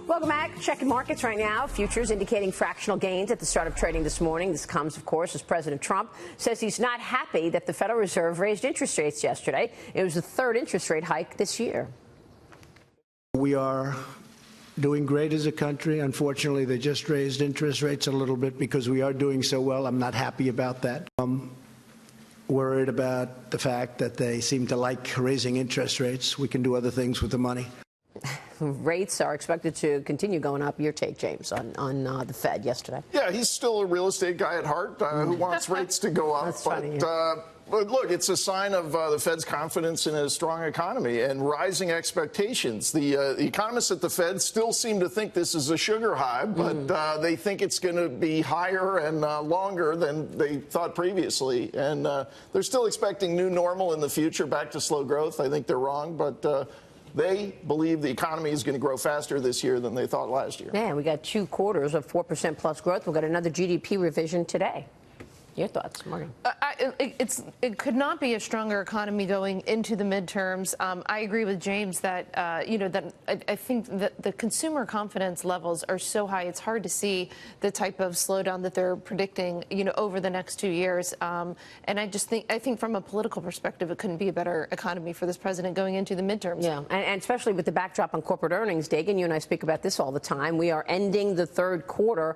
Welcome back. Checking markets right now. Futures indicating fractional gains at the start of trading this morning. This comes, of course, as President Trump says he's not happy that the Federal Reserve raised interest rates yesterday. It was the third interest rate hike this year. We are doing great as a country. Unfortunately, they just raised interest rates a little bit because we are doing so well. I'm not happy about that. I'm worried about the fact that they seem to like raising interest rates. We can do other things with the money. Rates are expected to continue going up. Your take, James, on the Fed yesterday. Yeah, he's still a real estate guy at heart who wants rates to go up. That's funny, yeah. But look, it's a sign of the Fed's confidence in a strong economy and rising expectations. The economists at the Fed still seem to think this is a sugar high, but they think it's going to be higher and longer than they thought previously. And they're still expecting new normal in the future, back to slow growth. I think they're wrong, but they believe the economy is going to grow faster this year than they thought last year. Yeah, we got 2 quarters of 4% plus growth. We've got another GDP revision today. Your thoughts, Morgan? It could not be a stronger economy going into the midterms. I agree with James that I think that the consumer confidence levels are so high. It's hard to see the type of slowdown that they're predicting, over the next 2 years. And I think from a political perspective, it couldn't be a better economy for this president going into the midterms. Yeah, and especially with the backdrop on corporate earnings, Dagan, you and I speak about this all the time. We are ending the third quarter.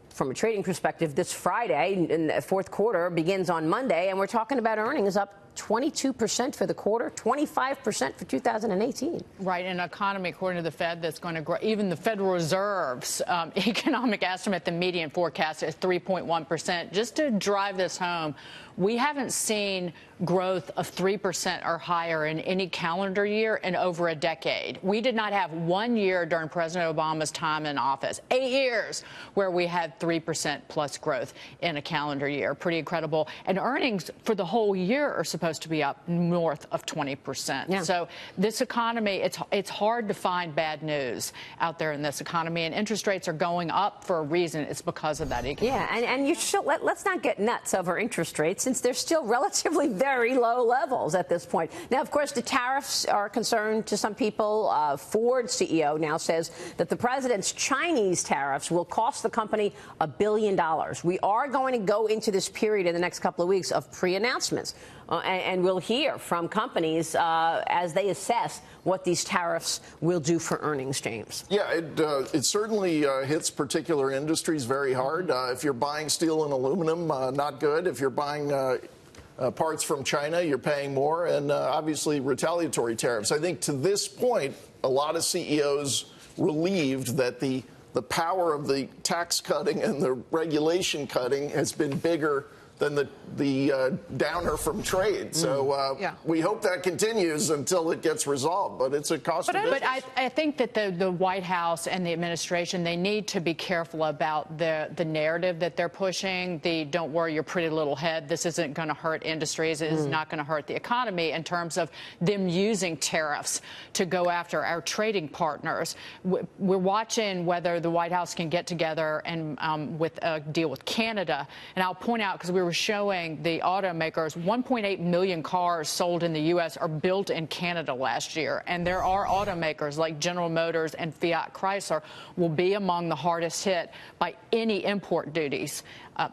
From a trading perspective, this Friday, and the fourth quarter begins on Monday, and we're talking about earnings up 22% for the quarter, 25% for 2018. Right, an economy, according to the Fed, that's going to grow. Even the Federal Reserve's economic estimate, the median forecast is 3.1%. Just to drive this home, we haven't seen growth of 3% or higher in any calendar year in over a decade. We did not have 1 year during President Obama's time in office, 8 years, where we had 3% plus growth in a calendar year. Pretty incredible. And earnings for the whole year are supposed to be up north of 20%. Yeah. So this economy, it's hard to find bad news out there in this economy. And interest rates are going up for a reason. It's because of that economy. Yeah, and you should, let's not get nuts over interest rates, since they're still relatively very low levels at this point. Now, of course, the tariffs are a concern to some people. Ford CEO now says that the president's Chinese tariffs will cost the company $1 billion. We are going to go into this period in the next couple of weeks of pre-announcements, and we'll hear from companies as they assess what these tariffs will do for earnings, James. Yeah, it certainly hits particular industries very hard. If you're buying steel and aluminum, not good. If you're buying parts from China, you're paying more, and obviously retaliatory tariffs. I think to this point, a lot of CEOs relieved that the power of the tax cutting and the regulation cutting has been bigger than the downer from trade. So we hope that continues until it gets resolved. But it's a cost of business. But I think that the White House and the administration, they need to be careful about the narrative that they're pushing. The don't worry your pretty little head. This isn't going to hurt industries. It is not going to hurt the economy, in terms of them using tariffs to go after our trading partners. We're watching whether the White House can get together and with a deal with Canada. And I'll point out, because we were showing the automakers, 1.8 million cars sold in the U.S. are built in Canada last year. And there are automakers like General Motors and Fiat Chrysler will be among the hardest hit by any import duties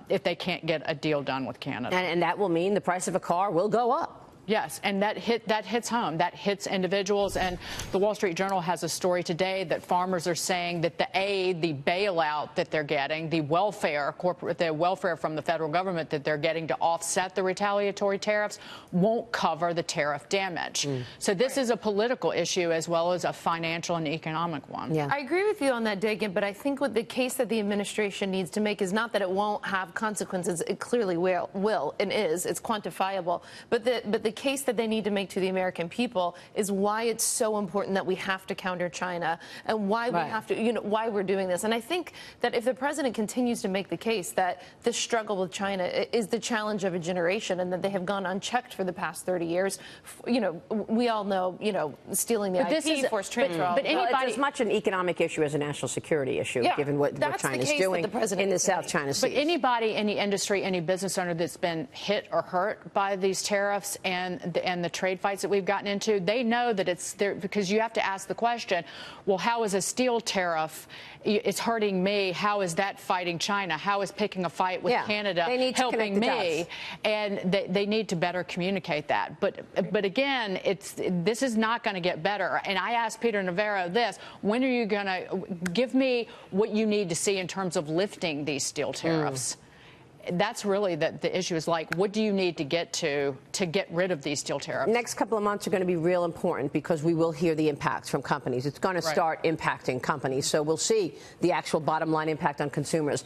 if they can't get a deal done with Canada. And that will mean the price of a car will go up. Yes, and that hits home. That hits individuals. And the Wall Street Journal has a story today that farmers are saying that the aid, the bailout that they're getting, the welfare from the federal government that they're getting to offset the retaliatory tariffs won't cover the tariff damage. So this is a political issue as well as a financial and economic one. Yeah. I agree with you on that, Dagan, but I think what the case that the administration needs to make is not that it won't have consequences. It clearly will and is. It's quantifiable. But the case that they need to make to the American people is why it's so important that we have to counter China, and why we have to, why we're doing this. And I think that if the president continues to make the case that this struggle with China is the challenge of a generation, and that they have gone unchecked for the past 30 years, we all know, stealing the IP, forced trade. But it's as much an economic issue as a national security issue, given what China's doing in the South China Sea. But anybody, any industry, any business owner that's been hit or hurt by these tariffs and and the trade fights that we've gotten into, they know that it's there, because you have to ask the question, well, how is a steel tariff, it's hurting me, how is that fighting China? How is picking a fight with Canada helping me? And they need to better communicate that. But again, this is not going to get better. And I asked Peter Navarro this: when are you going to give me what you need to see in terms of lifting these steel tariffs? That's really the issue, is like, what do you need to get rid of these steel tariffs? Next couple of months are going to be real important, because we will hear the impacts from companies. It's going to start impacting companies. So we'll see the actual bottom line impact on consumers.